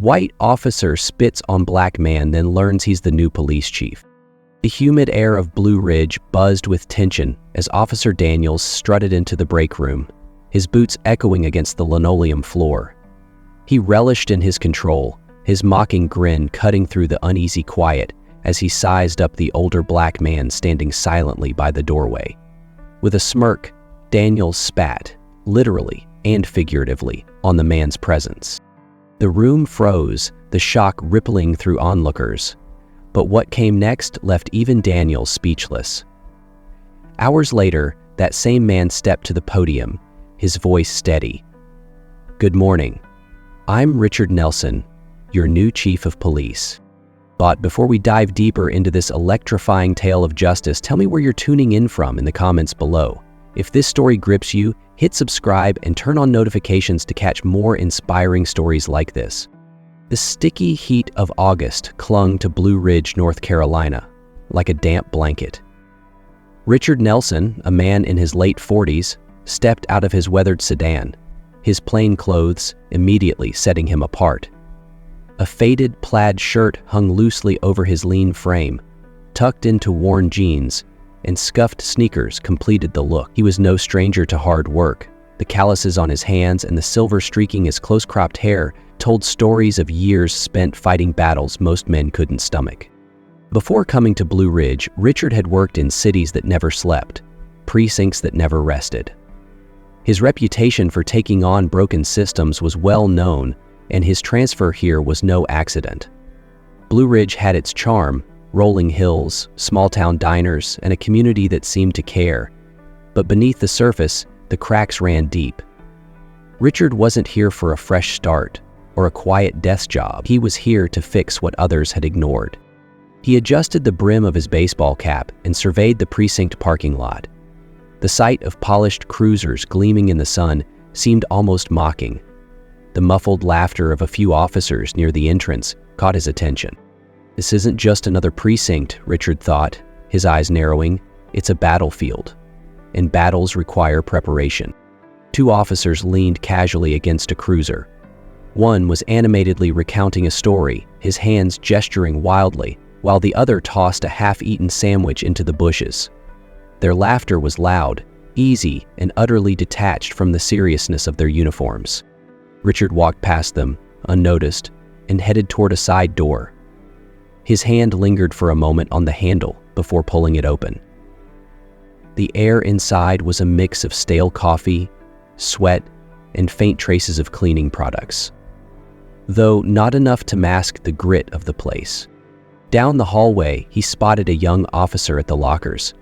White officer spits on black man, then learns he's the new police chief. The humid air of Blue Ridge buzzed with tension as Officer Daniels strutted into the break room, his boots echoing against the linoleum floor. He relished in his control, his mocking grin cutting through the uneasy quiet as he sized up the older black man standing silently by the doorway. With a smirk, Daniels spat, literally and figuratively, on the man's presence. The room froze, the shock rippling through onlookers. But what came next left even Daniels speechless. Hours later, that same man stepped to the podium, his voice steady. "Good morning. I'm Richard Nelson, your new chief of police. But before we dive deeper into this electrifying tale of justice, tell me where you're tuning in from in the comments below. If this story grips you, hit subscribe and turn on notifications to catch more inspiring stories like this." The sticky heat of August clung to Blue Ridge, North Carolina, like a damp blanket. Richard Nelson, a man in his late 40s, stepped out of his weathered sedan, his plain clothes immediately setting him apart. A faded plaid shirt hung loosely over his lean frame, tucked into worn jeans, and scuffed sneakers completed the look. He was no stranger to hard work. The calluses on his hands and the silver streaking his close-cropped hair told stories of years spent fighting battles most men couldn't stomach. Before coming to Blue Ridge, Richard had worked in cities that never slept, precincts that never rested. His reputation for taking on broken systems was well known, and his transfer here was no accident. Blue Ridge had its charm, rolling hills, small-town diners, and a community that seemed to care. But beneath the surface, the cracks ran deep. Richard wasn't here for a fresh start or a quiet desk job. He was here to fix what others had ignored. He adjusted the brim of his baseball cap and surveyed the precinct parking lot. The sight of polished cruisers gleaming in the sun seemed almost mocking. The muffled laughter of a few officers near the entrance caught his attention. This isn't just another precinct, Richard thought, his eyes narrowing. It's a battlefield, and battles require preparation. Two officers leaned casually against a cruiser. One was animatedly recounting a story, his hands gesturing wildly, while the other tossed a half-eaten sandwich into the bushes. Their laughter was loud, easy, and utterly detached from the seriousness of their uniforms. Richard walked past them, unnoticed, and headed toward a side door. His hand lingered for a moment on the handle before pulling it open. The air inside was a mix of stale coffee, sweat, and faint traces of cleaning products, though not enough to mask the grit of the place. Down the hallway, he spotted a young officer at the lockers.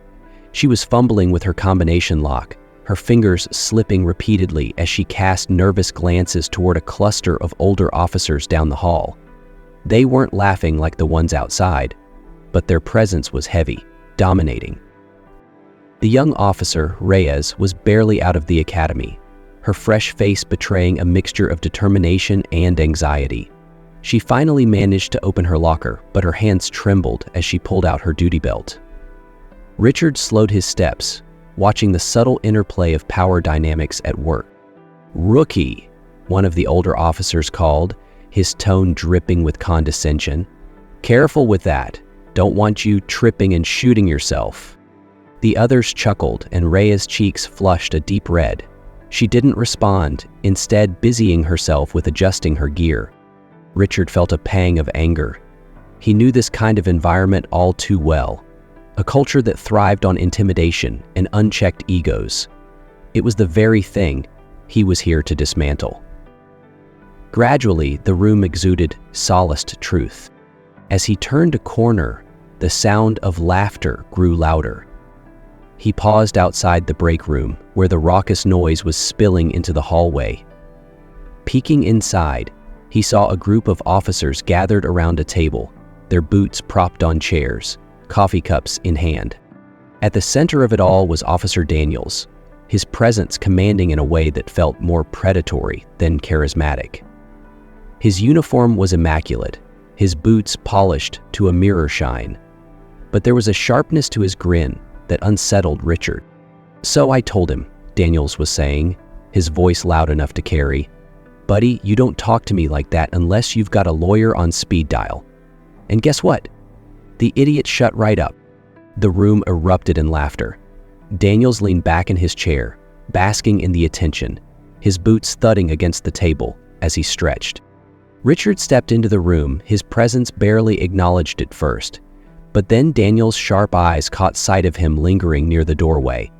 She was fumbling with her combination lock, her fingers slipping repeatedly as she cast nervous glances toward a cluster of older officers down the hall. They weren't laughing like the ones outside, but their presence was heavy, dominating. The young officer, Reyes, was barely out of the academy, her fresh face betraying a mixture of determination and anxiety. She finally managed to open her locker, but her hands trembled as she pulled out her duty belt. Richard slowed his steps, watching the subtle interplay of power dynamics at work. "Rookie," one of the older officers called, his tone dripping with condescension. "Careful with that. Don't want you tripping and shooting yourself." The others chuckled, and Rhea's cheeks flushed a deep red. She didn't respond, instead busying herself with adjusting her gear. Richard felt a pang of anger. He knew this kind of environment all too well, a culture that thrived on intimidation and unchecked egos. It was the very thing he was here to dismantle. Gradually, the room exuded solaced truth. As he turned a corner, the sound of laughter grew louder. He paused outside the break room, where the raucous noise was spilling into the hallway. Peeking inside, he saw a group of officers gathered around a table, their boots propped on chairs, coffee cups in hand. At the center of it all was Officer Daniels, his presence commanding in a way that felt more predatory than charismatic. His uniform was immaculate, his boots polished to a mirror shine, but there was a sharpness to his grin that unsettled Richard. "So I told him," Daniels was saying, his voice loud enough to carry. Buddy, you don't talk to me like that unless you've got a lawyer on speed dial. And guess what? The idiot shut right up. The room erupted in laughter. Daniels leaned back in his chair, basking in the attention, his boots thudding against the table as he stretched. Richard stepped into the room, his presence barely acknowledged at first, but then Daniels' sharp eyes caught sight of him lingering near the doorway.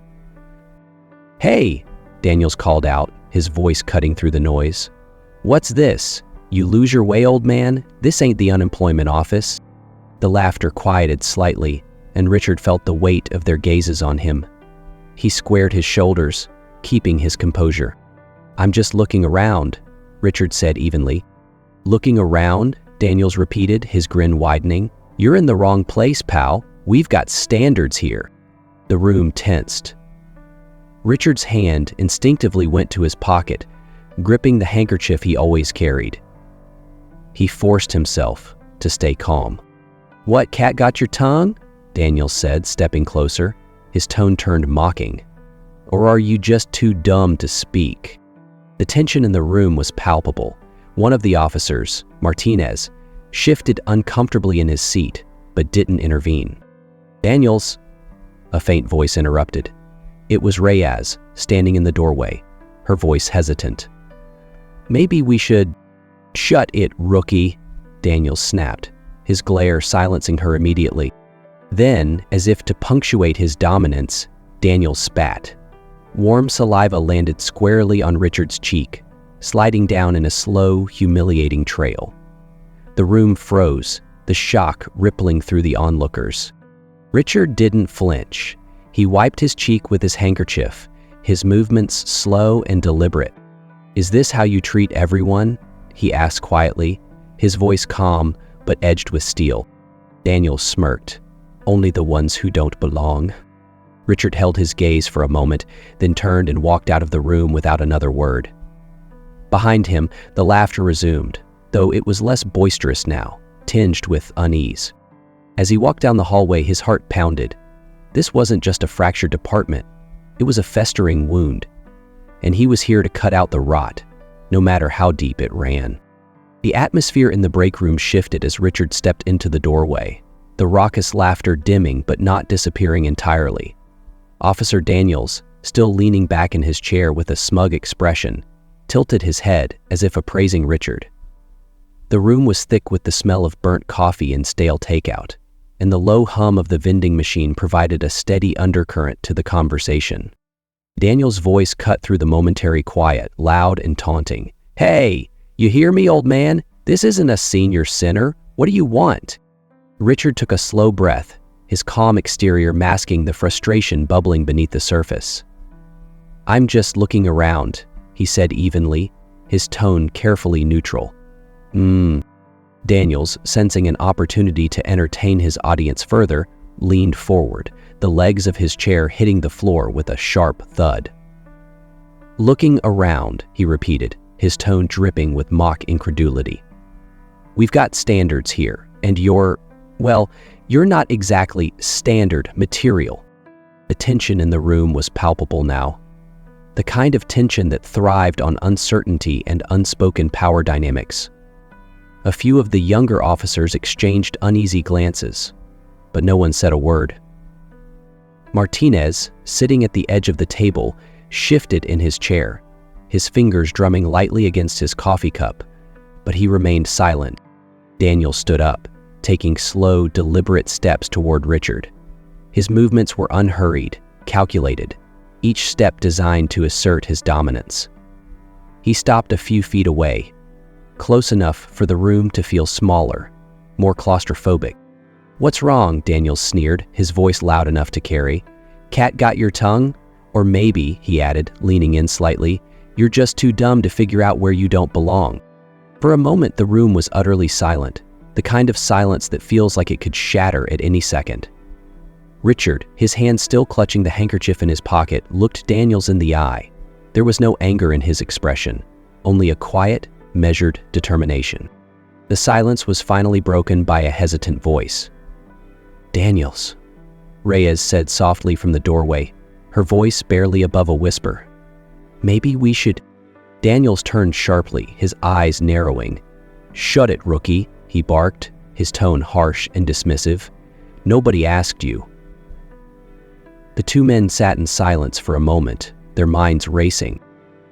"Hey," Daniels called out, his voice cutting through the noise. "What's this? You lose your way, old man? This ain't the unemployment office." The laughter quieted slightly, and Richard felt the weight of their gazes on him. He squared his shoulders, keeping his composure. "I'm just looking around," Richard said evenly. "Looking around?" Daniels repeated, his grin widening. "You're in the wrong place, pal. We've got standards here." The room tensed. Richard's hand instinctively went to his pocket, gripping the handkerchief he always carried. He forced himself to stay calm. "What, cat got your tongue?" Daniels said, stepping closer. His tone turned mocking. "Or are you just too dumb to speak?" The tension in the room was palpable. One of the officers, Martinez, shifted uncomfortably in his seat, but didn't intervene. "Daniels," a faint voice interrupted. It was Reyes, standing in the doorway, her voice hesitant. "Maybe we should—" "Shut it, rookie," Daniels snapped, his glare silencing her immediately. Then, as if to punctuate his dominance, Daniels spat. Warm saliva landed squarely on Richard's cheek, sliding down in a slow, humiliating trail. The room froze, the shock rippling through the onlookers. Richard didn't flinch. He wiped his cheek with his handkerchief, his movements slow and deliberate. "Is this how you treat everyone?" he asked quietly, his voice calm but edged with steel. Daniels smirked. "Only the ones who don't belong." Richard held his gaze for a moment, then turned and walked out of the room without another word. Behind him, the laughter resumed, though it was less boisterous now, tinged with unease. As he walked down the hallway, his heart pounded. This wasn't just a fractured department. It was a festering wound. And he was here to cut out the rot, no matter how deep it ran. The atmosphere in the break room shifted as Richard stepped into the doorway, the raucous laughter dimming but not disappearing entirely. Officer Daniels, still leaning back in his chair with a smug expression, tilted his head as if appraising Richard. The room was thick with the smell of burnt coffee and stale takeout, and the low hum of the vending machine provided a steady undercurrent to the conversation. Daniel's voice cut through the momentary quiet, loud and taunting. "Hey, you hear me, old man? This isn't a senior center. What do you want?" Richard took a slow breath, his calm exterior masking the frustration bubbling beneath the surface. "I'm just looking around," he said evenly, his tone carefully neutral. Daniels, sensing an opportunity to entertain his audience further, leaned forward, the legs of his chair hitting the floor with a sharp thud. "Looking around," he repeated, his tone dripping with mock incredulity. "We've got standards here, and you're not exactly standard material." The tension in the room was palpable now, the kind of tension that thrived on uncertainty and unspoken power dynamics. A few of the younger officers exchanged uneasy glances, but no one said a word. Martinez, sitting at the edge of the table, shifted in his chair, his fingers drumming lightly against his coffee cup, but he remained silent. Daniel stood up, taking slow, deliberate steps toward Richard. His movements were unhurried, calculated, each step designed to assert his dominance. He stopped a few feet away, close enough for the room to feel smaller, more claustrophobic. "What's wrong?" Daniels sneered, his voice loud enough to carry. "Cat got your tongue? Or maybe," he added, leaning in slightly, "you're just too dumb to figure out where you don't belong." For a moment, the room was utterly silent, the kind of silence that feels like it could shatter at any second. Richard, his hand still clutching the handkerchief in his pocket, looked Daniels in the eye. There was no anger in his expression, only a quiet, measured determination. The silence was finally broken by a hesitant voice. "Daniels," Reyes said softly from the doorway, her voice barely above a whisper. "Maybe we should—" Daniels turned sharply, his eyes narrowing. "Shut it, rookie," he barked, his tone harsh and dismissive. "Nobody asked you." The two men sat in silence for a moment, their minds racing.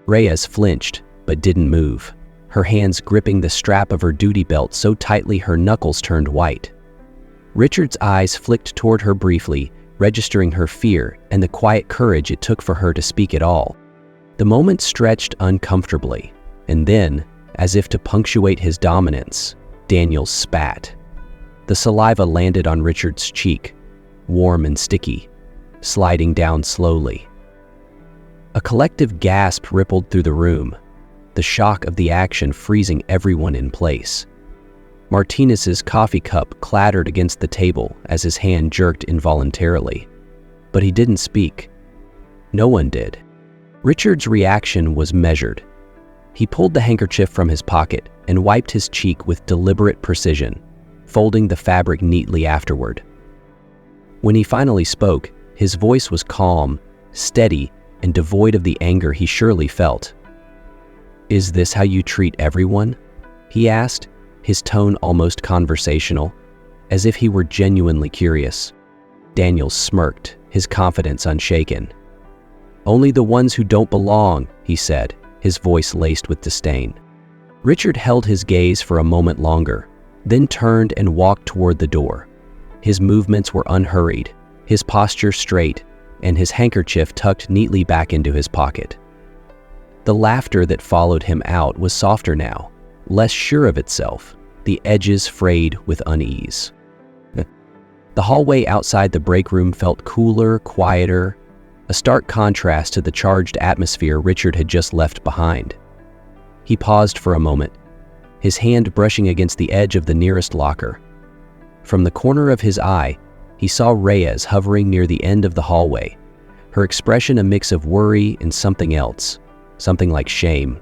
Reyes flinched, but didn't move, her hands gripping the strap of her duty belt so tightly her knuckles turned white. Richard's eyes flicked toward her briefly, registering her fear and the quiet courage it took for her to speak at all. The moment stretched uncomfortably, and then, as if to punctuate his dominance, Daniels spat. The saliva landed on Richard's cheek, warm and sticky, sliding down slowly. A collective gasp rippled through the room, the shock of the action freezing everyone in place. Martinez's coffee cup clattered against the table as his hand jerked involuntarily. But he didn't speak. No one did. Richard's reaction was measured. He pulled the handkerchief from his pocket and wiped his cheek with deliberate precision, folding the fabric neatly afterward. When he finally spoke, his voice was calm, steady, and devoid of the anger he surely felt. "Is this how you treat everyone?" he asked, his tone almost conversational, as if he were genuinely curious. Daniels smirked, his confidence unshaken. "Only the ones who don't belong," he said, his voice laced with disdain. Richard held his gaze for a moment longer, then turned and walked toward the door. His movements were unhurried, his posture straight, and his handkerchief tucked neatly back into his pocket. The laughter that followed him out was softer now, less sure of itself, the edges frayed with unease. The hallway outside the break room felt cooler, quieter, a stark contrast to the charged atmosphere Richard had just left behind. He paused for a moment, his hand brushing against the edge of the nearest locker. From the corner of his eye, he saw Reyes hovering near the end of the hallway, her expression a mix of worry and something else, something like shame.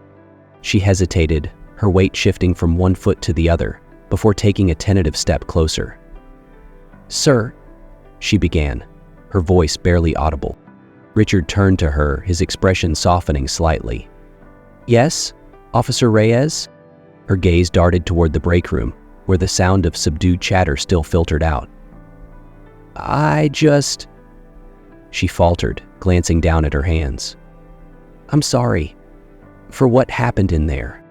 She hesitated, her weight shifting from one foot to the other, before taking a tentative step closer. "Sir," she began, her voice barely audible. Richard turned to her, his expression softening slightly. "Yes, Officer Reyes?" Her gaze darted toward the break room, where the sound of subdued chatter still filtered out. She faltered, glancing down at her hands. "I'm sorry for what happened in there."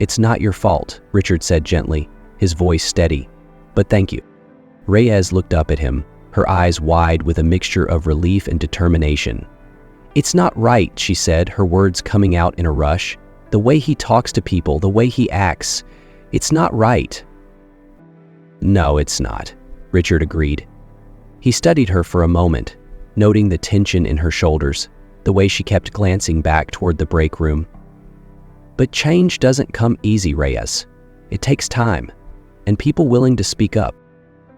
"It's not your fault," Richard said gently, his voice steady, "but thank you." Reyes looked up at him, her eyes wide with a mixture of relief and determination. "It's not right," she said, her words coming out in a rush. "The way he talks to people, the way he acts, it's not right." "No, it's not," Richard agreed. He studied her for a moment, noting the tension in her shoulders, the way she kept glancing back toward the break room. "But change doesn't come easy, Reyes. It takes time, and people willing to speak up."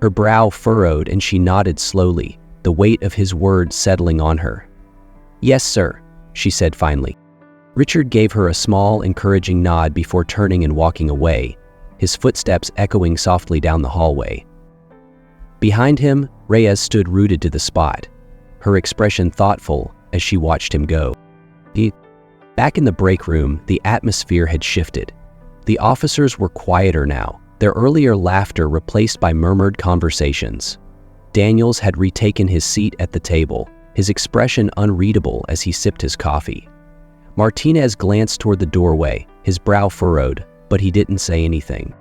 Her brow furrowed and she nodded slowly, the weight of his words settling on her. "Yes, sir," she said finally. Richard gave her a small, encouraging nod before turning and walking away, his footsteps echoing softly down the hallway. Behind him, Reyes stood rooted to the spot, her expression thoughtful as she watched him go. Back in the break room, the atmosphere had shifted. The officers were quieter now, their earlier laughter replaced by murmured conversations. Daniels had retaken his seat at the table, his expression unreadable as he sipped his coffee. Martinez glanced toward the doorway, his brow furrowed, but he didn't say anything.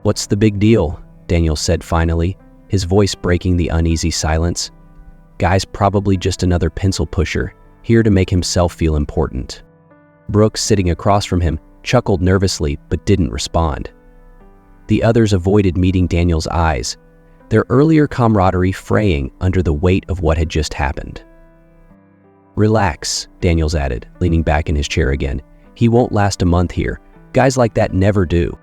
"What's the big deal?" Daniels said finally, his voice breaking the uneasy silence. "Guy's probably just another pencil pusher, here to make himself feel important." Brooks, sitting across from him, chuckled nervously but didn't respond. The others avoided meeting Daniels' eyes, their earlier camaraderie fraying under the weight of what had just happened. "Relax," Daniels added, leaning back in his chair again. "He won't last a month here. Guys like that never do."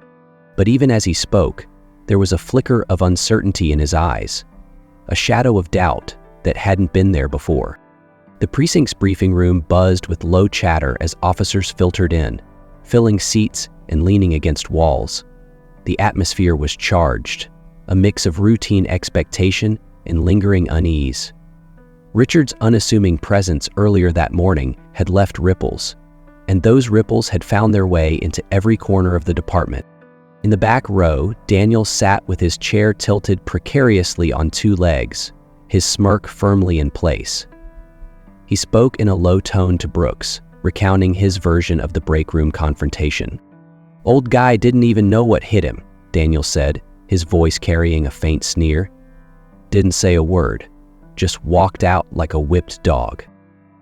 But even as he spoke, there was a flicker of uncertainty in his eyes, a shadow of doubt that hadn't been there before. The precinct's briefing room buzzed with low chatter as officers filtered in, filling seats and leaning against walls. The atmosphere was charged, a mix of routine expectation and lingering unease. Richard's unassuming presence earlier that morning had left ripples, and those ripples had found their way into every corner of the department. In the back row, Daniels sat with his chair tilted precariously on two legs, his smirk firmly in place. He spoke in a low tone to Brooks, recounting his version of the break room confrontation. "Old guy didn't even know what hit him," Daniels said, his voice carrying a faint sneer. "Didn't say a word, just walked out like a whipped dog."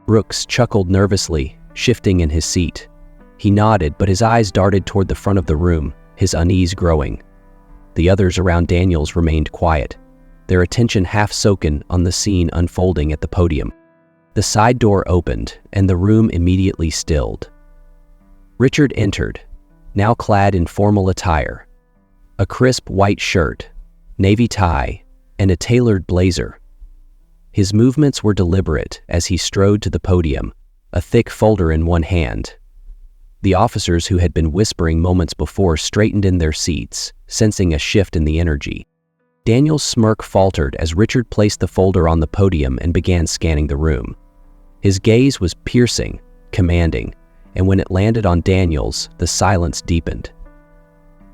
Brooks chuckled nervously, shifting in his seat. He nodded, but his eyes darted toward the front of the room, his unease growing. The others around Daniels remained quiet, their attention half soaken on the scene unfolding at the podium. The side door opened, and the room immediately stilled. Richard entered, now clad in formal attire. A crisp white shirt, navy tie, and a tailored blazer. His movements were deliberate as he strode to the podium, a thick folder in one hand. The officers who had been whispering moments before straightened in their seats, sensing a shift in the energy. Daniel's smirk faltered as Richard placed the folder on the podium and began scanning the room. His gaze was piercing, commanding, and when it landed on Daniels, the silence deepened.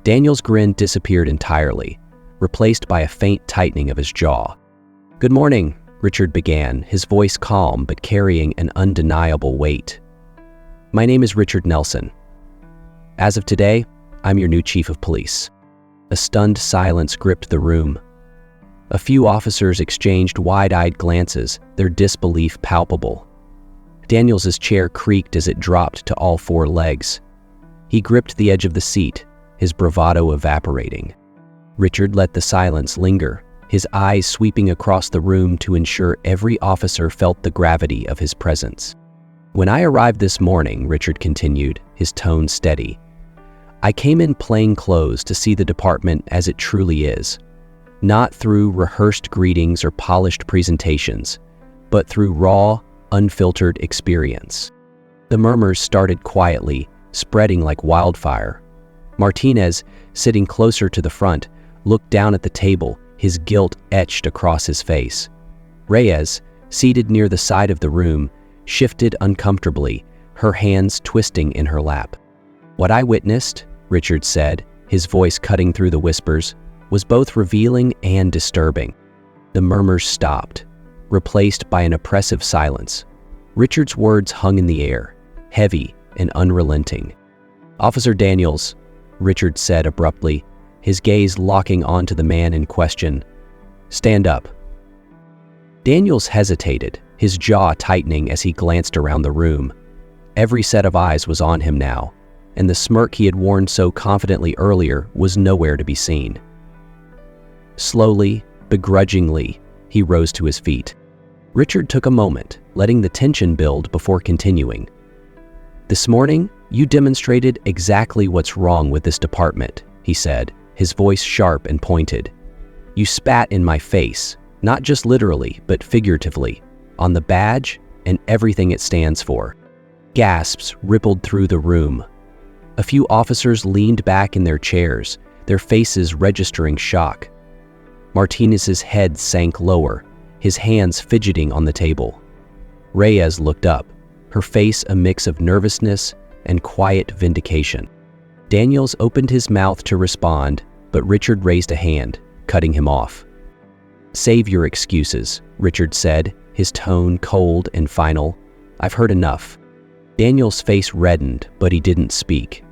Daniels' grin disappeared entirely, replaced by a faint tightening of his jaw. "Good morning," Richard began, his voice calm but carrying an undeniable weight. "My name is Richard Nelson. As of today, I'm your new chief of police." A stunned silence gripped the room. A few officers exchanged wide-eyed glances, their disbelief palpable. Daniels' chair creaked as it dropped to all four legs. He gripped the edge of the seat, his bravado evaporating. Richard let the silence linger, his eyes sweeping across the room to ensure every officer felt the gravity of his presence. "When I arrived this morning," Richard continued, his tone steady, "I came in plain clothes to see the department as it truly is, not through rehearsed greetings or polished presentations, but through raw, unfiltered experience." The murmurs started quietly, spreading like wildfire. Martinez, sitting closer to the front, looked down at the table, his guilt etched across his face. Reyes, seated near the side of the room, shifted uncomfortably, her hands twisting in her lap. "What I witnessed," Richard said, his voice cutting through the whispers, "was both revealing and disturbing." The murmurs stopped, replaced by an oppressive silence. Richard's words hung in the air, heavy and unrelenting. "Officer Daniels," Richard said abruptly, his gaze locking onto the man in question, "stand up." Daniels hesitated, his jaw tightening as he glanced around the room. Every set of eyes was on him now, and the smirk he had worn so confidently earlier was nowhere to be seen. Slowly, begrudgingly, he rose to his feet. Richard took a moment, letting the tension build before continuing. "This morning, you demonstrated exactly what's wrong with this department," he said, his voice sharp and pointed. "You spat in my face, not just literally, but figuratively, on the badge and everything it stands for." Gasps rippled through the room. A few officers leaned back in their chairs, their faces registering shock. Martinez's head sank lower, his hands fidgeting on the table. Reyes looked up, her face a mix of nervousness and quiet vindication. Daniels opened his mouth to respond, but Richard raised a hand, cutting him off. "Save your excuses," Richard said, his tone cold and final. "I've heard enough." Daniels' face reddened, but he didn't speak.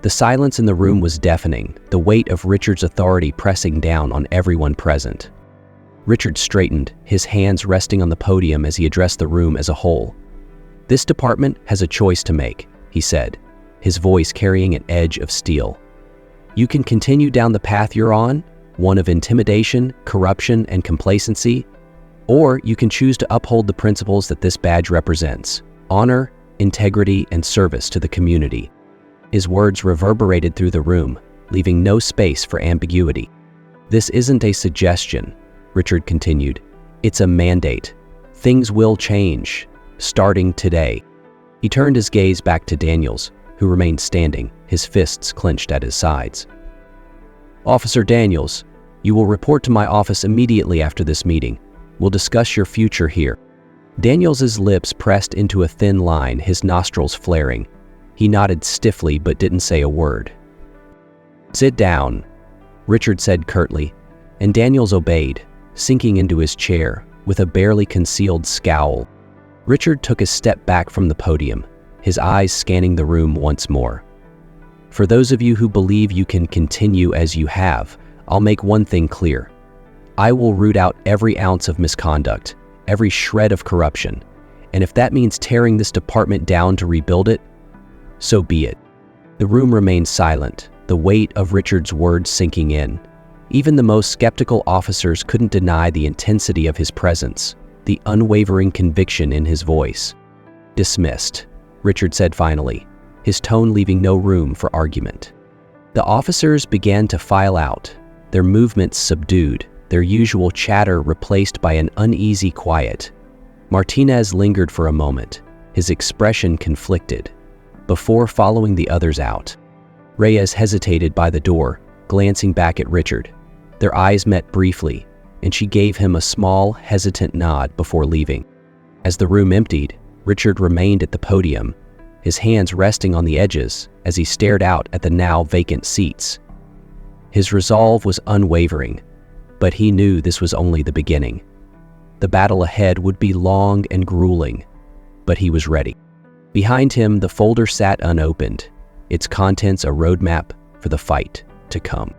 The silence in the room was deafening, the weight of Richard's authority pressing down on everyone present. Richard straightened, his hands resting on the podium as he addressed the room as a whole. "This department has a choice to make," he said, his voice carrying an edge of steel. "You can continue down the path you're on, one of intimidation, corruption, and complacency, or you can choose to uphold the principles that this badge represents: honor, integrity, and service to the community." His words reverberated through the room, leaving no space for ambiguity. "This isn't a suggestion," Richard continued. "It's a mandate. Things will change, starting today." He turned his gaze back to Daniels, who remained standing, his fists clenched at his sides. "Officer Daniels, you will report to my office immediately after this meeting. We'll discuss your future here." Daniels's lips pressed into a thin line, his nostrils flaring, He nodded stiffly but didn't say a word. "Sit down," Richard said curtly, and Daniels obeyed, sinking into his chair with a barely concealed scowl. Richard took a step back from the podium, his eyes scanning the room once more. "For those of you who believe you can continue as you have, I'll make one thing clear. I will root out every ounce of misconduct, every shred of corruption, and if that means tearing this department down to rebuild it, so be it." The room remained silent, the weight of Richard's words sinking in. Even the most skeptical officers couldn't deny the intensity of his presence, the unwavering conviction in his voice. "Dismissed," Richard said finally, his tone leaving no room for argument. The officers began to file out, their movements subdued, their usual chatter replaced by an uneasy quiet. Martinez lingered for a moment, his expression conflicted, before following the others out. Reyes hesitated by the door, glancing back at Richard. Their eyes met briefly, and she gave him a small, hesitant nod before leaving. As the room emptied, Richard remained at the podium, his hands resting on the edges as he stared out at the now vacant seats. His resolve was unwavering, but he knew this was only the beginning. The battle ahead would be long and grueling, but he was ready. Behind him, the folder sat unopened, its contents a roadmap for the fight to come.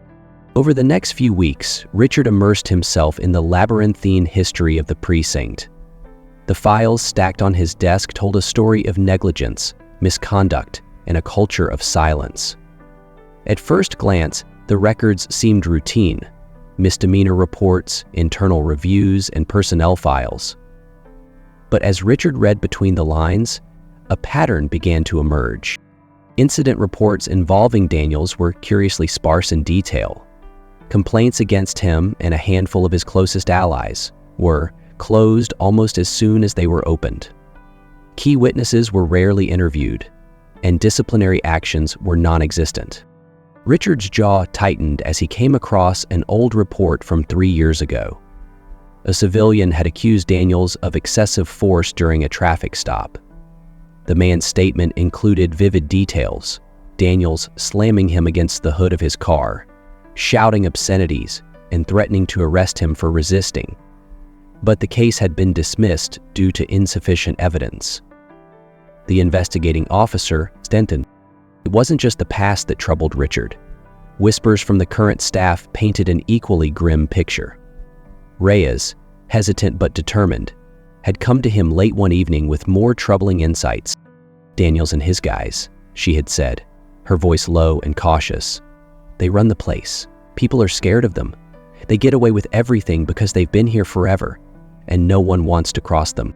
Over the next few weeks, Richard immersed himself in the labyrinthine history of the precinct. The files stacked on his desk told a story of negligence, misconduct, and a culture of silence. At first glance, the records seemed routine: misdemeanor reports, internal reviews, and personnel files. But as Richard read between the lines, a pattern began to emerge. Incident reports involving Daniels were curiously sparse in detail. Complaints against him and a handful of his closest allies were closed almost as soon as they were opened. Key witnesses were rarely interviewed, and disciplinary actions were non-existent. Richard's jaw tightened as he came across an old report from 3 years ago. A civilian had accused Daniels of excessive force during a traffic stop. The man's statement included vivid details: Daniels slamming him against the hood of his car, shouting obscenities, and threatening to arrest him for resisting. But the case had been dismissed due to insufficient evidence. The investigating officer, Stenton, it wasn't just the past that troubled Richard. Whispers from the current staff painted an equally grim picture. Reyes, hesitant but determined, had come to him late one evening with more troubling insights. "Daniels and his guys," she had said, her voice low and cautious. "They run the place. People are scared of them. They get away with everything because they've been here forever, and no one wants to cross them."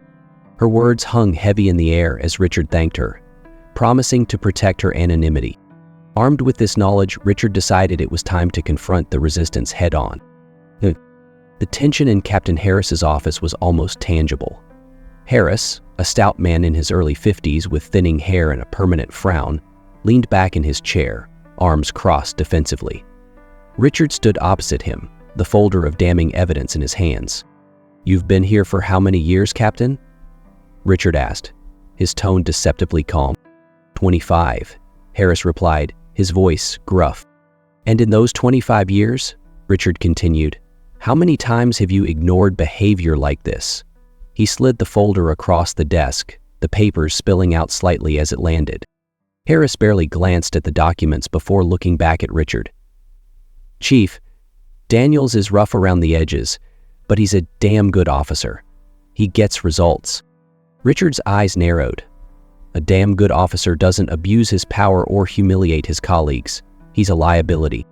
Her words hung heavy in the air as Richard thanked her, promising to protect her anonymity. Armed with this knowledge, Richard decided it was time to confront the resistance head-on. The tension in Captain Harris's office was almost tangible. Harris, a stout man in his early 50s with thinning hair and a permanent frown, leaned back in his chair, arms crossed defensively. Richard stood opposite him, the folder of damning evidence in his hands. "You've been here for how many years, Captain?" Richard asked, his tone deceptively calm. 25, Harris replied, his voice gruff. "And in those 25 years," Richard continued, "how many times have you ignored behavior like this?" He slid the folder across the desk, the papers spilling out slightly as it landed. Harris barely glanced at the documents before looking back at Richard. "Chief, Daniels is rough around the edges, but he's a damn good officer. He gets results." Richard's eyes narrowed. A damn good officer doesn't abuse his power or humiliate his colleagues. He's a liability.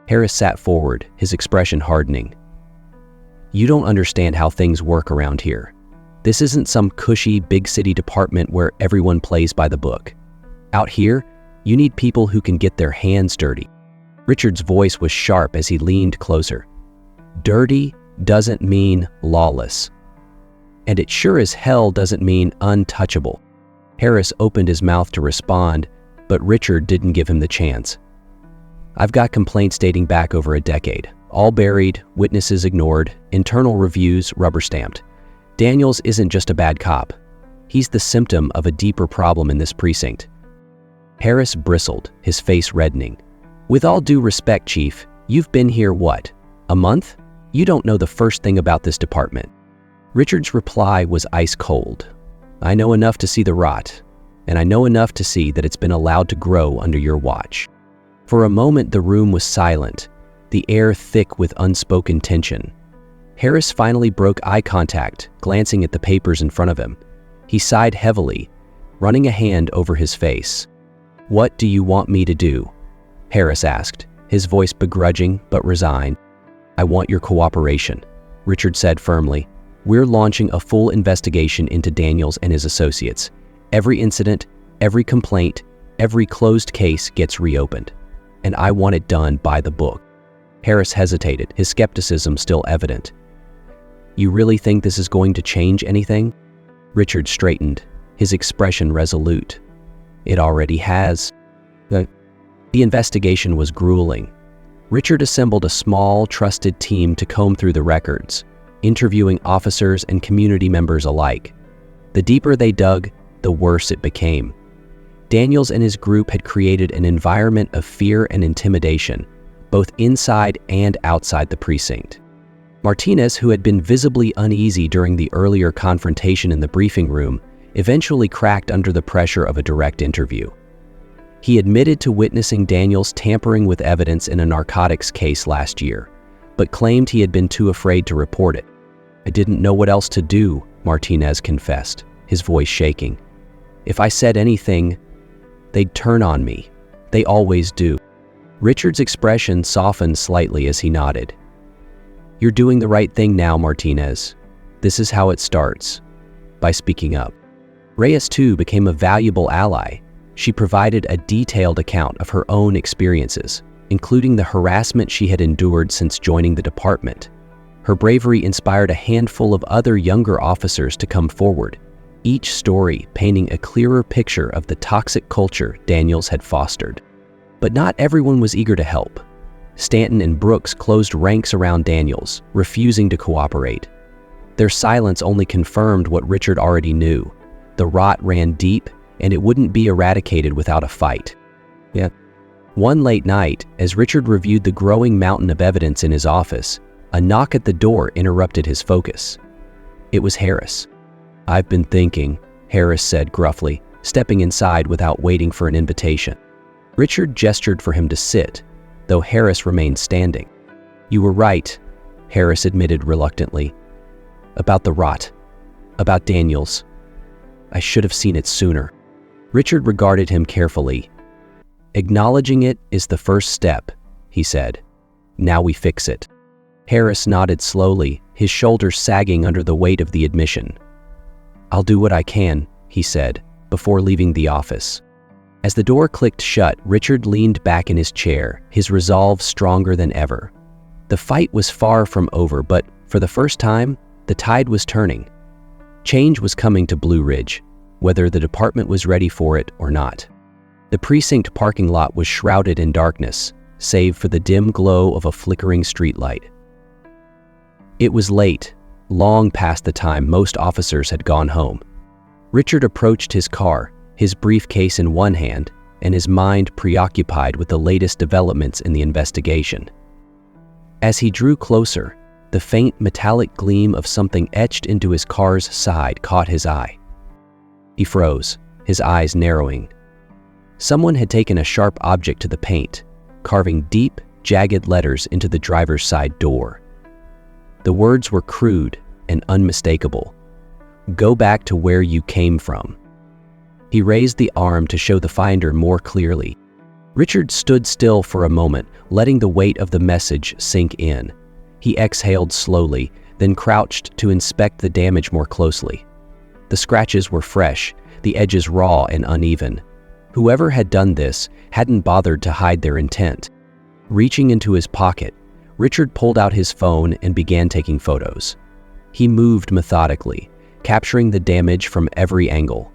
Harris sat forward, his expression hardening. "You don't understand how things work around here. This isn't some cushy, big city department where everyone plays by the book. Out here, you need people who can get their hands dirty." Richard's voice was sharp as he leaned closer. "Dirty doesn't mean lawless. And it sure as hell doesn't mean untouchable." Harris opened his mouth to respond, but Richard didn't give him the chance. "I've got complaints dating back over a decade, all buried, witnesses ignored, internal reviews rubber-stamped. Daniels isn't just a bad cop. He's the symptom of a deeper problem in this precinct." Harris bristled, his face reddening. "With all due respect, Chief, you've been here what? A month? You don't know the first thing about this department." Richard's reply was ice cold. "I know enough to see the rot, and I know enough to see that it's been allowed to grow under your watch." For a moment, the room was silent, the air thick with unspoken tension. Harris finally broke eye contact, glancing at the papers in front of him. He sighed heavily, running a hand over his face. "What do you want me to do?" Harris asked, his voice begrudging but resigned. "I want your cooperation," Richard said firmly. "We're launching a full investigation into Daniels and his associates. Every incident, every complaint, every closed case gets reopened. And I want it done by the book." Harris hesitated, his skepticism still evident. "You really think this is going to change anything?" Richard straightened, his expression resolute. "It already has." The investigation was grueling. Richard assembled a small, trusted team to comb through the records, interviewing officers and community members alike. The deeper they dug, the worse it became. Daniels and his group had created an environment of fear and intimidation, both inside and outside the precinct. Martinez, who had been visibly uneasy during the earlier confrontation in the briefing room, eventually cracked under the pressure of a direct interview. He admitted to witnessing Daniels tampering with evidence in a narcotics case last year, but claimed he had been too afraid to report it. "I didn't know what else to do," Martinez confessed, his voice shaking. "If I said anything, they'd turn on me. They always do." Richard's expression softened slightly as he nodded. "You're doing the right thing now, Martinez. This is how it starts, by speaking up." Reyes, too, became a valuable ally. She provided a detailed account of her own experiences, including the harassment she had endured since joining the department. Her bravery inspired a handful of other younger officers to come forward, each story painting a clearer picture of the toxic culture Daniels had fostered. But not everyone was eager to help. Stanton and Brooks closed ranks around Daniels, refusing to cooperate. Their silence only confirmed what Richard already knew. The rot ran deep, and it wouldn't be eradicated without a fight. One late night, as Richard reviewed the growing mountain of evidence in his office, a knock at the door interrupted his focus. It was Harris. "I've been thinking," Harris said gruffly, stepping inside without waiting for an invitation. Richard gestured for him to sit, though Harris remained standing. "You were right," Harris admitted reluctantly. "About the rot. About Daniels. I should have seen it sooner." Richard regarded him carefully. "Acknowledging it is the first step," he said. "Now we fix it." Harris nodded slowly, his shoulders sagging under the weight of the admission. "I'll do what I can," he said, before leaving the office. As the door clicked shut, Richard leaned back in his chair, his resolve stronger than ever. The fight was far from over, but for the first time, the tide was turning. Change was coming to Blue Ridge, whether the department was ready for it or not. The precinct parking lot was shrouded in darkness, save for the dim glow of a flickering streetlight. It was late, long past the time most officers had gone home. Richard approached his car, his briefcase in one hand, and his mind preoccupied with the latest developments in the investigation. As he drew closer, the faint metallic gleam of something etched into his car's side caught his eye. He froze, his eyes narrowing. Someone had taken a sharp object to the paint, carving deep, jagged letters into the driver's side door. The words were crude and unmistakable. "Go back to where you came from." He raised the arm to show the finder more clearly. Richard stood still for a moment, letting the weight of the message sink in. He exhaled slowly, then crouched to inspect the damage more closely. The scratches were fresh, the edges raw and uneven. Whoever had done this hadn't bothered to hide their intent. Reaching into his pocket, Richard pulled out his phone and began taking photos. He moved methodically, capturing the damage from every angle.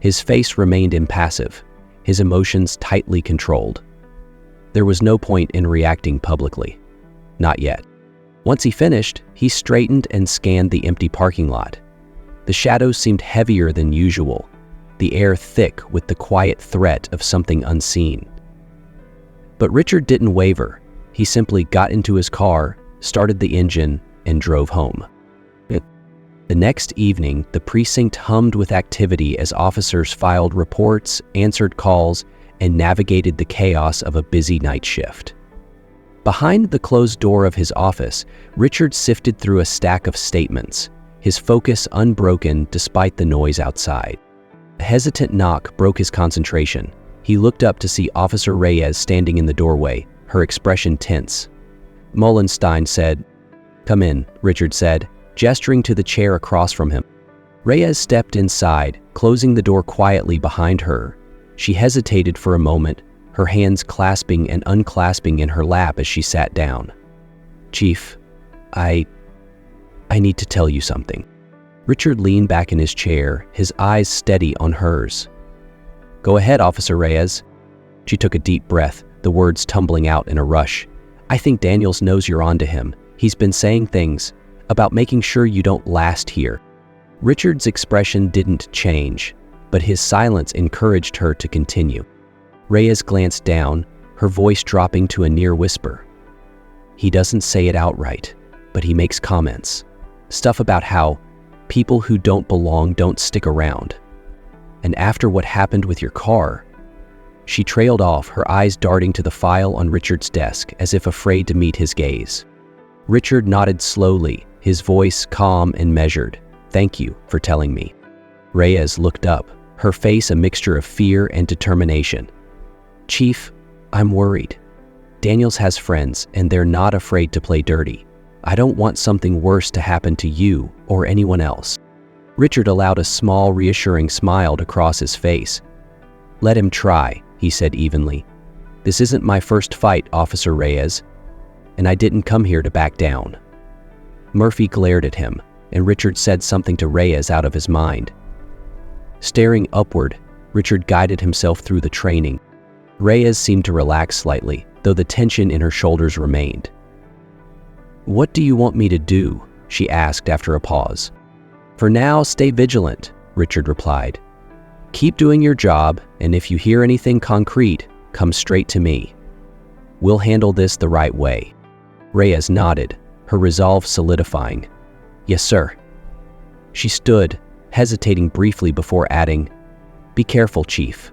His face remained impassive, his emotions tightly controlled. There was no point in reacting publicly. Not yet. Once he finished, he straightened and scanned the empty parking lot. The shadows seemed heavier than usual. the air thick with the quiet threat of something unseen. But Richard didn't waver. He simply got into his car, started the engine, and drove home. The next evening, the precinct hummed with activity as officers filed reports, answered calls, and navigated the chaos of a busy night shift. Behind the closed door of his office, Richard sifted through a stack of statements, his focus unbroken despite the noise outside. A hesitant knock broke his concentration. He looked up to see Officer Reyes standing in the doorway, her expression tense. Mullenstein said, "Come in," Richard said, gesturing to the chair across from him. Reyes stepped inside, closing the door quietly behind her. She hesitated for a moment, her hands clasping and unclasping in her lap as she sat down. "Chief, I need to tell you something." Richard leaned back in his chair, his eyes steady on hers. "Go ahead, Officer Reyes." She took a deep breath, the words tumbling out in a rush. "I think Daniels knows you're onto him. He's been saying things about making sure you don't last here." Richard's expression didn't change, but his silence encouraged her to continue. Reyes glanced down, her voice dropping to a near whisper. "He doesn't say it outright, but he makes comments. Stuff about how people who don't belong don't stick around. And after what happened with your car..." She trailed off, her eyes darting to the file on Richard's desk as if afraid to meet his gaze. Richard nodded slowly, his voice calm and measured. "Thank you for telling me." Reyes looked up, her face a mixture of fear and determination. "Chief, I'm worried. Daniels has friends, and they're not afraid to play dirty. I don't want something worse to happen to you or anyone else." Richard allowed a small, reassuring smile to cross his face. "Let him try," he said evenly. "This isn't my first fight, Officer Reyes, and I didn't come here to back down." Murphy glared at him, and Richard said something to Reyes out of his mind. Staring upward, Richard guided himself through the training. Reyes seemed to relax slightly, though the tension in her shoulders remained. "What do you want me to do?" she asked after a pause. "For now, stay vigilant," Richard replied. "Keep doing your job, and if you hear anything concrete, come straight to me. We'll handle this the right way." Reyes nodded, her resolve solidifying. "Yes, sir." She stood, hesitating briefly before adding, "Be careful, Chief."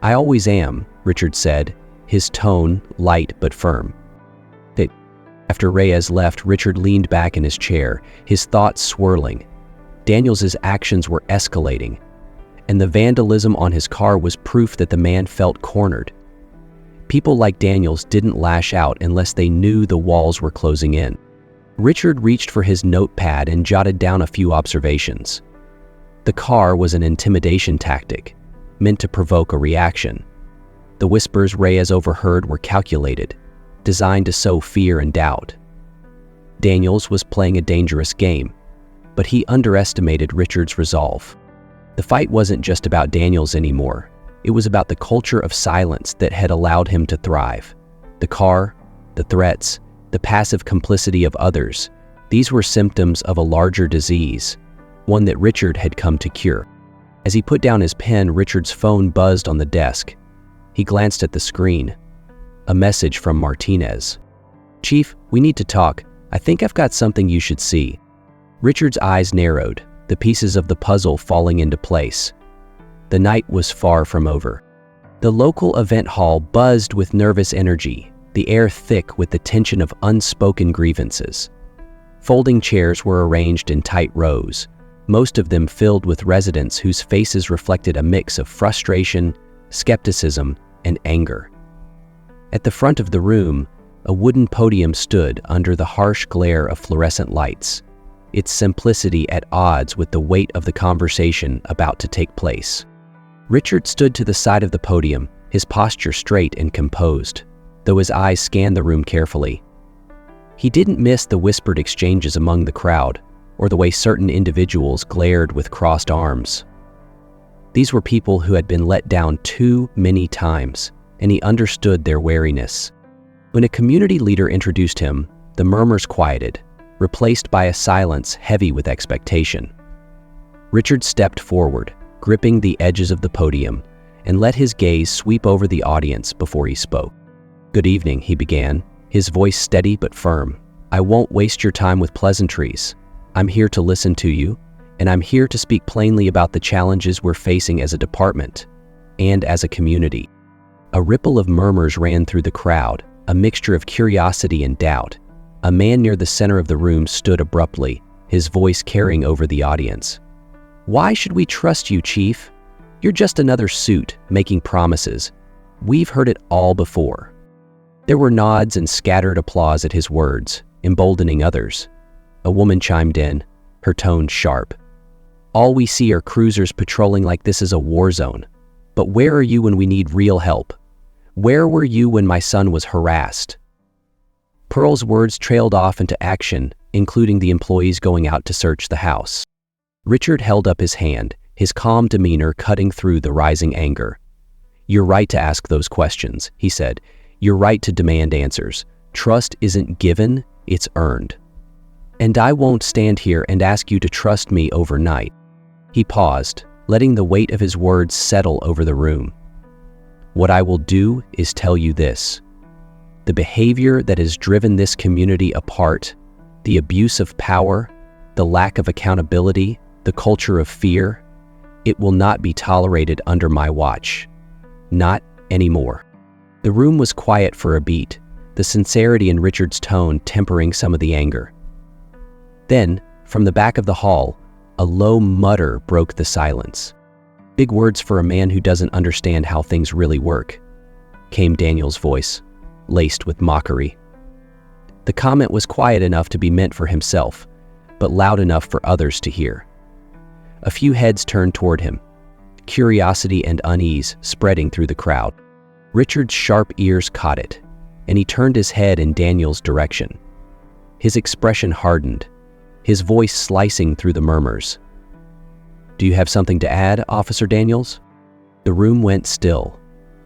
"I always am," Richard said, his tone light but firm. After Reyes left, Richard leaned back in his chair, his thoughts swirling. Daniels's actions were escalating, and the vandalism on his car was proof that the man felt cornered. People like Daniels didn't lash out unless they knew the walls were closing in. Richard reached for his notepad and jotted down a few observations. The car was an intimidation tactic, meant to provoke a reaction. The whispers Reyes overheard were calculated, designed to sow fear and doubt. Daniels was playing a dangerous game, but he underestimated Richard's resolve. The fight wasn't just about Daniels anymore. It was about the culture of silence that had allowed him to thrive. The car, the threats, the passive complicity of others, these were symptoms of a larger disease, one that Richard had come to cure. As he put down his pen, Richard's phone buzzed on the desk. He glanced at the screen. A message from Martinez. "Chief, we need to talk. I think I've got something you should see." Richard's eyes narrowed, the pieces of the puzzle falling into place. The night was far from over. The local event hall buzzed with nervous energy, the air thick with the tension of unspoken grievances. Folding chairs were arranged in tight rows, most of them filled with residents whose faces reflected a mix of frustration, skepticism, and anger. At the front of the room, a wooden podium stood under the harsh glare of fluorescent lights, its simplicity at odds with the weight of the conversation about to take place. Richard stood to the side of the podium, his posture straight and composed, though his eyes scanned the room carefully. He didn't miss the whispered exchanges among the crowd, or the way certain individuals glared with crossed arms. These were people who had been let down too many times, and he understood their wariness. When a community leader introduced him, the murmurs quieted, replaced by a silence heavy with expectation. Richard stepped forward, gripping the edges of the podium, and let his gaze sweep over the audience before he spoke. "Good evening," he began, his voice steady but firm. "I won't waste your time with pleasantries. I'm here to listen to you, and I'm here to speak plainly about the challenges we're facing as a department and as a community." A ripple of murmurs ran through the crowd, a mixture of curiosity and doubt. A man near the center of the room stood abruptly, his voice carrying over the audience. "Why should we trust you, Chief? You're just another suit making promises. We've heard it all before." There were nods and scattered applause at his words, emboldening others. A woman chimed in, her tone sharp. "All we see are cruisers patrolling like this is a war zone. But where are you when we need real help? Where were you when my son was harassed?" Pearl's words trailed off into action, including the employees going out to search the house. Richard held up his hand, his calm demeanor cutting through the rising anger. "You're right to ask those questions," he said. "You're right to demand answers. Trust isn't given, it's earned. And I won't stand here and ask you to trust me overnight." He paused, letting the weight of his words settle over the room. "What I will do is tell you this. The behavior that has driven this community apart, the abuse of power, the lack of accountability, the culture of fear, it will not be tolerated under my watch. Not anymore." The room was quiet for a beat, the sincerity in Richard's tone tempering some of the anger. Then, from the back of the hall, a low mutter broke the silence. "Big words for a man who doesn't understand how things really work," came Daniel's voice, laced with mockery. The comment was quiet enough to be meant for himself, but loud enough for others to hear. A few heads turned toward him, curiosity and unease spreading through the crowd. Richard's sharp ears caught it, and he turned his head in Daniel's direction. His expression hardened, his voice slicing through the murmurs. "Do you have something to add, Officer Daniels?" The room went still.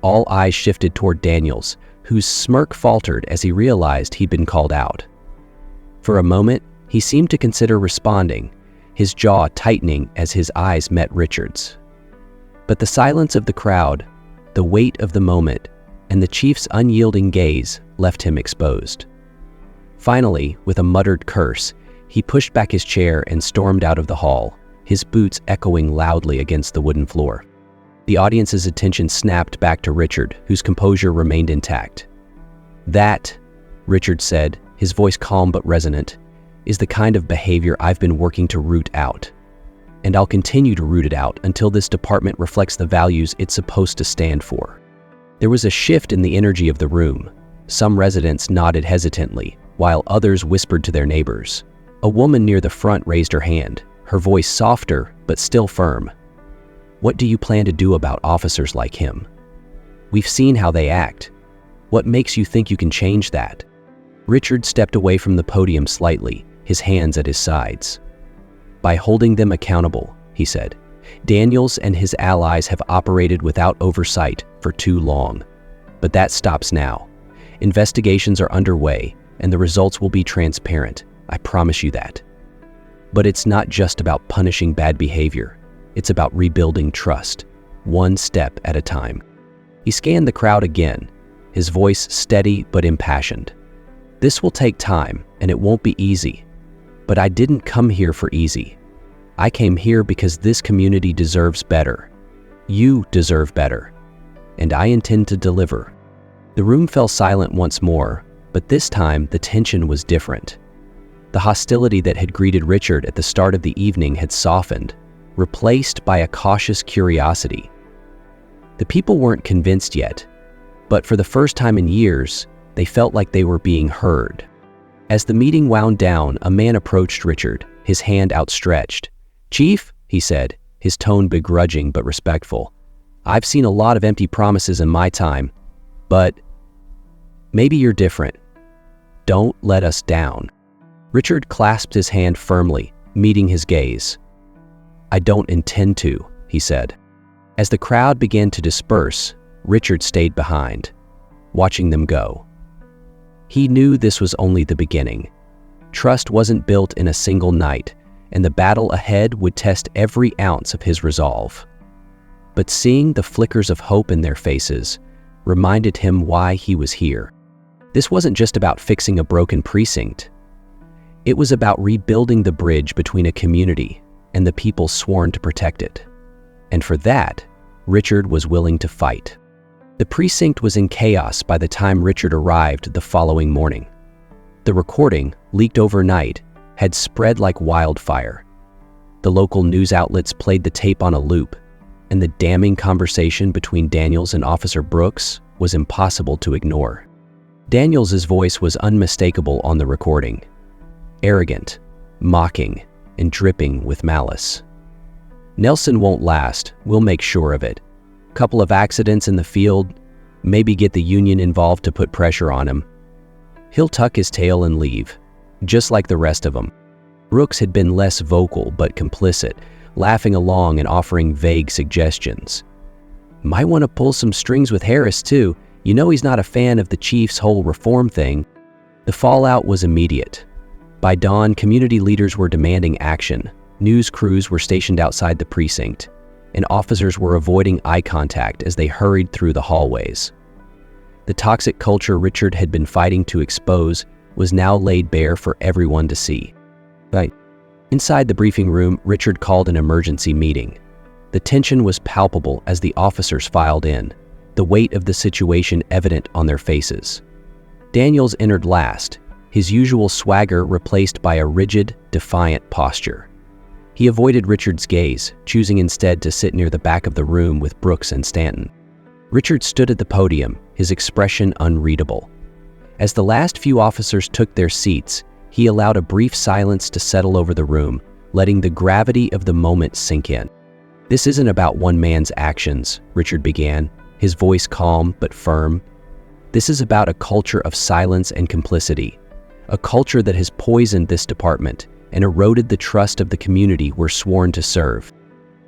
All eyes shifted toward Daniels, whose smirk faltered as he realized he'd been called out. For a moment, he seemed to consider responding, his jaw tightening as his eyes met Richard's. But the silence of the crowd, the weight of the moment, and the chief's unyielding gaze left him exposed. Finally, with a muttered curse, he pushed back his chair and stormed out of the hall, his boots echoing loudly against the wooden floor. The audience's attention snapped back to Richard, whose composure remained intact. "That," Richard said, his voice calm but resonant, "is the kind of behavior I've been working to root out. And I'll continue to root it out until this department reflects the values it's supposed to stand for." There was a shift in the energy of the room. Some residents nodded hesitantly, while others whispered to their neighbors. A woman near the front raised her hand, her voice softer but still firm. "What do you plan to do about officers like him? We've seen how they act. What makes you think you can change that?" Richard stepped away from the podium slightly, his hands at his sides. "By holding them accountable," he said. "Daniels and his allies have operated without oversight for too long. But that stops now. Investigations are underway, and the results will be transparent. I promise you that. But it's not just about punishing bad behavior. It's about rebuilding trust, one step at a time." He scanned the crowd again, his voice steady but impassioned. "This will take time, and it won't be easy. But I didn't come here for easy. I came here because this community deserves better. You deserve better. And I intend to deliver." The room fell silent once more, but this time the tension was different. The hostility that had greeted Richard at the start of the evening had softened, replaced by a cautious curiosity. The people weren't convinced yet, but for the first time in years, they felt like they were being heard. As the meeting wound down, a man approached Richard, his hand outstretched. "Chief," he said, his tone begrudging but respectful, "I've seen a lot of empty promises in my time, but maybe you're different. Don't let us down." Richard clasped his hand firmly, meeting his gaze. "I don't intend to," he said. As the crowd began to disperse, Richard stayed behind, watching them go. He knew this was only the beginning. Trust wasn't built in a single night, and the battle ahead would test every ounce of his resolve. but seeing the flickers of hope in their faces reminded him why he was here. This wasn't just about fixing a broken precinct. It was about rebuilding the bridge between a community and the people sworn to protect it. And for that, Richard was willing to fight. The precinct was in chaos by the time Richard arrived the following morning. The recording, leaked overnight, had spread like wildfire. The local news outlets played the tape on a loop, and the damning conversation between Daniels and Officer Brooks was impossible to ignore. Daniels' voice was unmistakable on the recording, arrogant, mocking, and dripping with malice. "Nelson won't last, we'll make sure of it. Couple of accidents in the field, maybe get the union involved to put pressure on him. He'll tuck his tail and leave, just like the rest of them." Brooks had been less vocal but complicit, laughing along and offering vague suggestions. "Might want to pull some strings with Harris too. You know he's not a fan of the chief's whole reform thing." The fallout was immediate. By dawn, community leaders were demanding action. News crews were stationed outside the precinct, and officers were avoiding eye contact as they hurried through the hallways. The toxic culture Richard had been fighting to expose was now laid bare for everyone to see. Inside the briefing room, Richard called an emergency meeting. The tension was palpable as the officers filed in, the weight of the situation evident on their faces. Daniels entered last, his usual swagger replaced by a rigid, defiant posture. He avoided Richard's gaze, choosing instead to sit near the back of the room with Brooks and Stanton. Richard stood at the podium, his expression unreadable. As the last few officers took their seats, he allowed a brief silence to settle over the room, letting the gravity of the moment sink in. "This isn't about one man's actions," Richard began, his voice calm but firm. "This is about a culture of silence and complicity, a culture that has poisoned this department and eroded the trust of the community we're sworn to serve."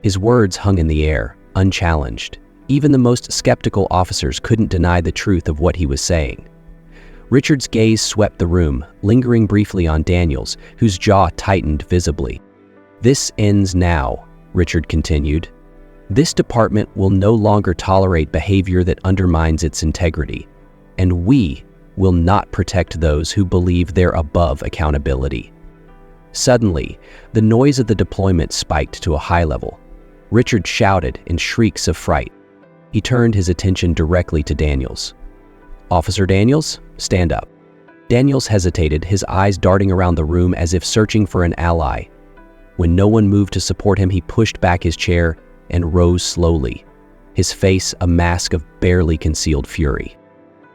His words hung in the air, unchallenged. Even the most skeptical officers couldn't deny the truth of what he was saying. Richard's gaze swept the room, lingering briefly on Daniels, whose jaw tightened visibly. "This ends now," Richard continued. "This department will no longer tolerate behavior that undermines its integrity, and we will not protect those who believe they're above accountability." Suddenly, the noise of the deployment spiked to a high level. Richard shouted in shrieks of fright. He turned his attention directly to Daniels. "Officer Daniels, stand up." Daniels hesitated, his eyes darting around the room as if searching for an ally. When no one moved to support him, he pushed back his chair and rose slowly, his face a mask of barely concealed fury.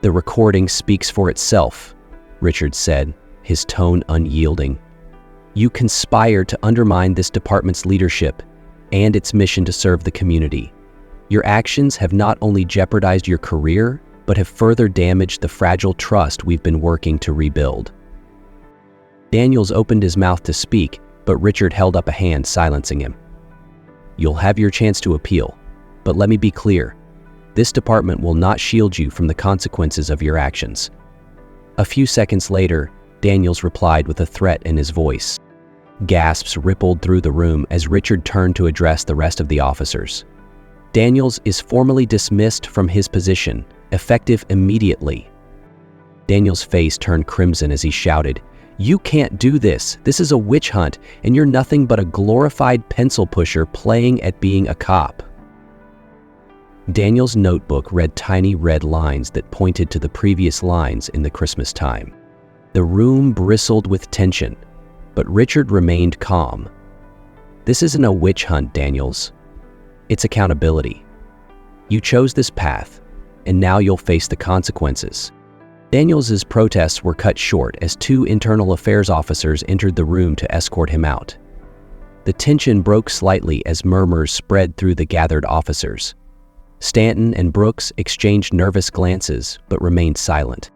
"The recording speaks for itself," Richard said, his tone unyielding. "You conspired to undermine this department's leadership and its mission to serve the community. Your actions have not only jeopardized your career, but have further damaged the fragile trust we've been working to rebuild." Daniels opened his mouth to speak, but Richard held up a hand, silencing him. "You'll have your chance to appeal, but let me be clear. This department will not shield you from the consequences of your actions." A few seconds later, Daniels replied with a threat in his voice. Gasps rippled through the room as Richard turned to address the rest of the officers. "Daniels is formally dismissed from his position, effective immediately." Daniels' face turned crimson as he shouted, "You can't do this. This is a witch hunt, and you're nothing but a glorified pencil pusher playing at being a cop." Daniels' notebook read tiny red lines that pointed to the previous lines in the Christmas time. The room bristled with tension, but Richard remained calm. "This isn't a witch hunt, Daniels. It's accountability. You chose this path, and now you'll face the consequences." Daniels' protests were cut short as two internal affairs officers entered the room to escort him out. The tension broke slightly as murmurs spread through the gathered officers. Stanton and Brooks exchanged nervous glances but remained silent.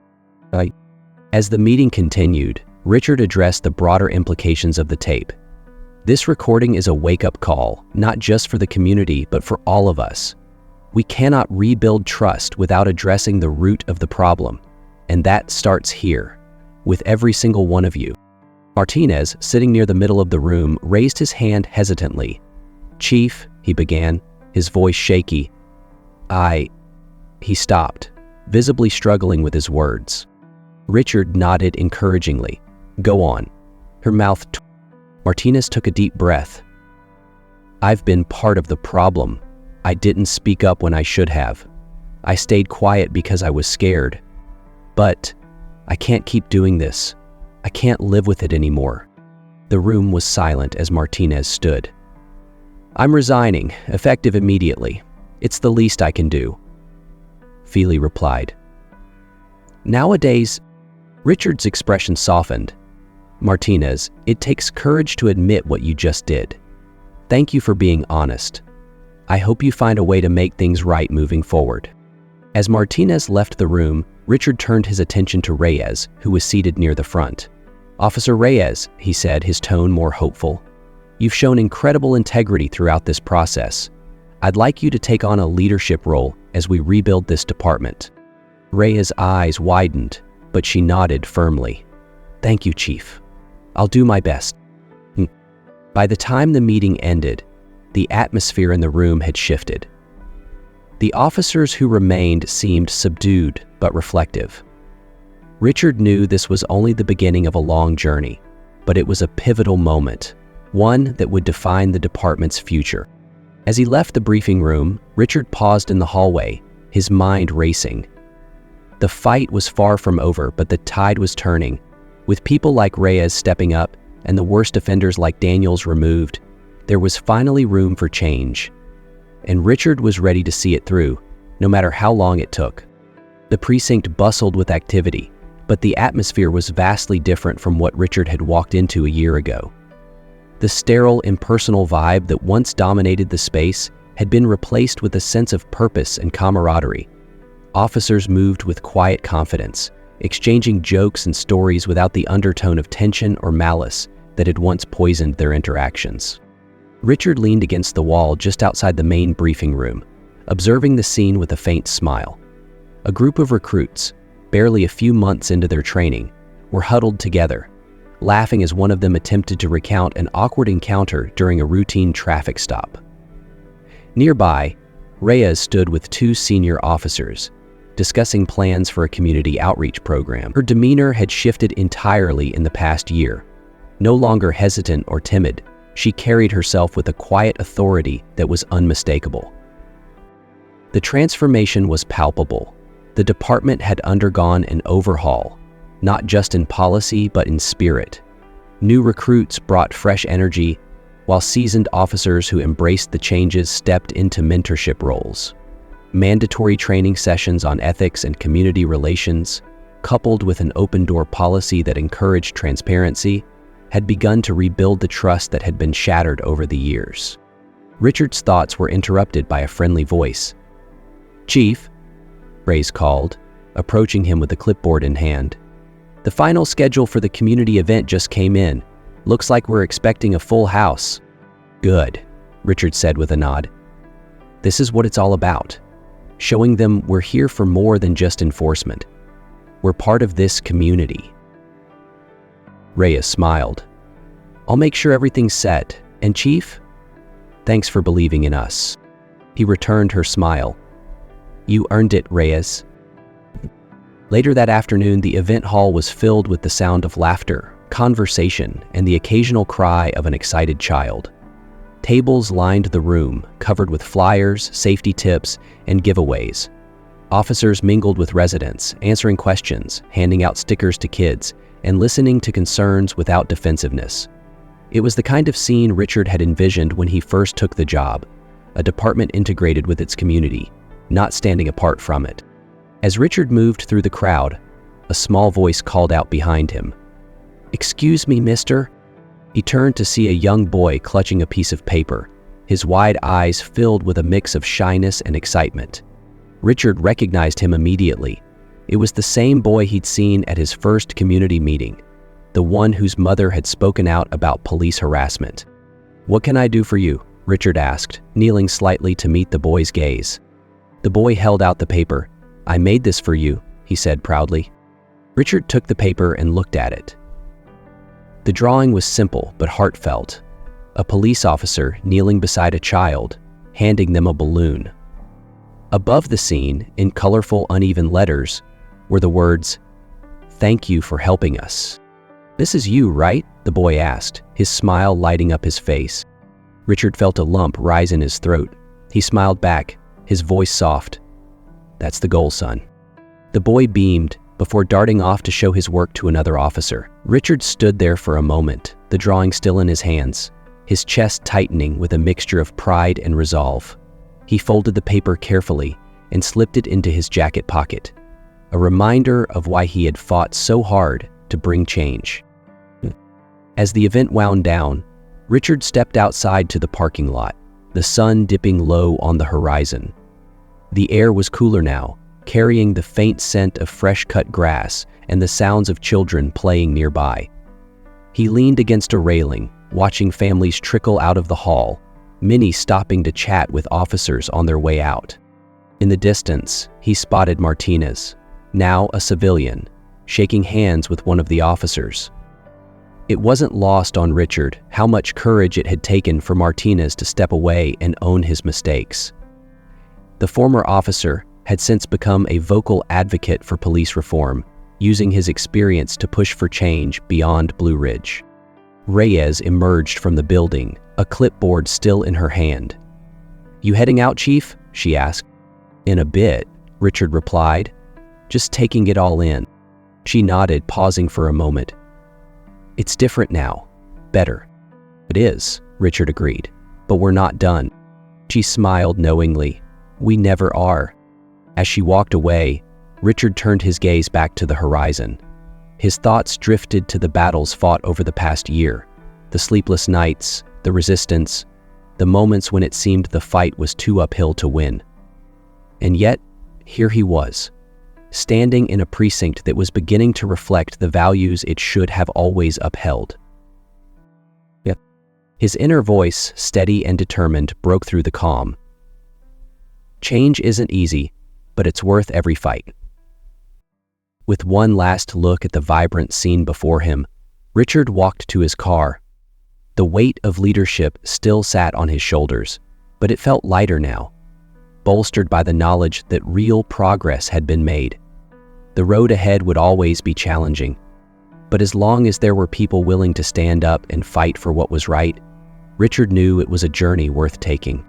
As the meeting continued, Richard addressed the broader implications of the tape. "This recording is a wake-up call, not just for the community but for all of us. We cannot rebuild trust without addressing the root of the problem, and that starts here, with every single one of you." Martinez, sitting near the middle of the room, raised his hand hesitantly. "Chief," he began, his voice shaky. He stopped, visibly struggling with his words. Richard nodded encouragingly. Go on. Her mouth Martinez took a deep breath. I've been part of the problem. I didn't speak up when I should have. I stayed quiet because I was scared. But I can't keep doing this. I can't live with it anymore. The room was silent as Martinez stood. I'm resigning, effective immediately. It's the least I can do, Feely replied. Nowadays, Richard's expression softened. Martinez, it takes courage to admit what you just did. Thank you for being honest. I hope you find a way to make things right moving forward. As Martinez left the room, Richard turned his attention to Reyes, who was seated near the front. Officer Reyes, he said, his tone more hopeful. You've shown incredible integrity throughout this process. I'd like you to take on a leadership role as we rebuild this department. Reyes' eyes widened, but she nodded firmly. Thank you, Chief. I'll do my best. By the time the meeting ended, the atmosphere in the room had shifted. The officers who remained seemed subdued but reflective. Richard knew this was only the beginning of a long journey, but it was a pivotal moment, one that would define the department's future. As he left the briefing room, Richard paused in the hallway, his mind racing. The fight was far from over, but the tide was turning. With people like Reyes stepping up and the worst offenders like Daniels removed, there was finally room for change. And Richard was ready to see it through, no matter how long it took. The precinct bustled with activity, but the atmosphere was vastly different from what Richard had walked into a year ago. The sterile, impersonal vibe that once dominated the space had been replaced with a sense of purpose and camaraderie. Officers moved with quiet confidence, exchanging jokes and stories without the undertone of tension or malice that had once poisoned their interactions. Richard leaned against the wall just outside the main briefing room, observing the scene with a faint smile. A group of recruits, barely a few months into their training, were huddled together, laughing as one of them attempted to recount an awkward encounter during a routine traffic stop. Nearby, Reyes stood with two senior officers, discussing plans for a community outreach program. Her demeanor had shifted entirely in the past year. No longer hesitant or timid, she carried herself with a quiet authority that was unmistakable. The transformation was palpable. The department had undergone an overhaul, not just in policy but in spirit. New recruits brought fresh energy, while seasoned officers who embraced the changes stepped into mentorship roles. Mandatory training sessions on ethics and community relations, coupled with an open-door policy that encouraged transparency, had begun to rebuild the trust that had been shattered over the years. Richard's thoughts were interrupted by a friendly voice. "Chief," Reyes called, approaching him with a clipboard in hand. "The final schedule for the community event just came in. Looks like we're expecting a full house." "Good," Richard said with a nod. "This is what it's all about. Showing them we're here for more than just enforcement. We're part of this community." Reyes smiled. "I'll make sure everything's set. And Chief, thanks for believing in us." He returned her smile. "You earned it, Reyes." Later that afternoon, the event hall was filled with the sound of laughter, conversation, and the occasional cry of an excited child. Tables lined the room, covered with flyers, safety tips, and giveaways. Officers mingled with residents, answering questions, handing out stickers to kids, and listening to concerns without defensiveness. It was the kind of scene Richard had envisioned when he first took the job, a department integrated with its community, not standing apart from it. As Richard moved through the crowd, a small voice called out behind him. "Excuse me, mister?" He turned to see a young boy clutching a piece of paper, his wide eyes filled with a mix of shyness and excitement. Richard recognized him immediately. It was the same boy he'd seen at his first community meeting, the one whose mother had spoken out about police harassment. "What can I do for you?" Richard asked, kneeling slightly to meet the boy's gaze. The boy held out the paper. "I made this for you," he said proudly. Richard took the paper and looked at it. The drawing was simple but heartfelt. A police officer kneeling beside a child, handing them a balloon. Above the scene, in colorful, uneven letters, were the words, "Thank you for helping us." "This is you, right?" the boy asked, his smile lighting up his face. Richard felt a lump rise in his throat. He smiled back, his voice soft. "That's the goal, son." The boy beamed before darting off to show his work to another officer. Richard stood there for a moment, the drawing still in his hands, his chest tightening with a mixture of pride and resolve. He folded the paper carefully and slipped it into his jacket pocket, a reminder of why he had fought so hard to bring change. As the event wound down, Richard stepped outside to the parking lot, the sun dipping low on the horizon. The air was cooler now, carrying the faint scent of fresh-cut grass and the sounds of children playing nearby. He leaned against a railing, watching families trickle out of the hall, many stopping to chat with officers on their way out. In the distance, he spotted Martinez, now a civilian, shaking hands with one of the officers. It wasn't lost on Richard how much courage it had taken for Martinez to step away and own his mistakes. The former officer had since become a vocal advocate for police reform, using his experience to push for change beyond Blue Ridge. Reyes emerged from the building, a clipboard still in her hand. "You heading out, Chief?" she asked. "In a bit," Richard replied, just taking it all in. She nodded, pausing for a moment. "It's different now. Better." "It is," Richard agreed, "but we're not done." She smiled knowingly. "We never are." As she walked away, Richard turned his gaze back to the horizon. His thoughts drifted to the battles fought over the past year, the sleepless nights, the resistance, the moments when it seemed the fight was too uphill to win. And yet, here he was, standing in a precinct that was beginning to reflect the values it should have always upheld. His inner voice, steady and determined, broke through the calm. "Change isn't easy, but it's worth every fight." With one last look at the vibrant scene before him, Richard walked to his car. The weight of leadership still sat on his shoulders, but it felt lighter now, bolstered by the knowledge that real progress had been made. The road ahead would always be challenging, but as long as there were people willing to stand up and fight for what was right, Richard knew it was a journey worth taking.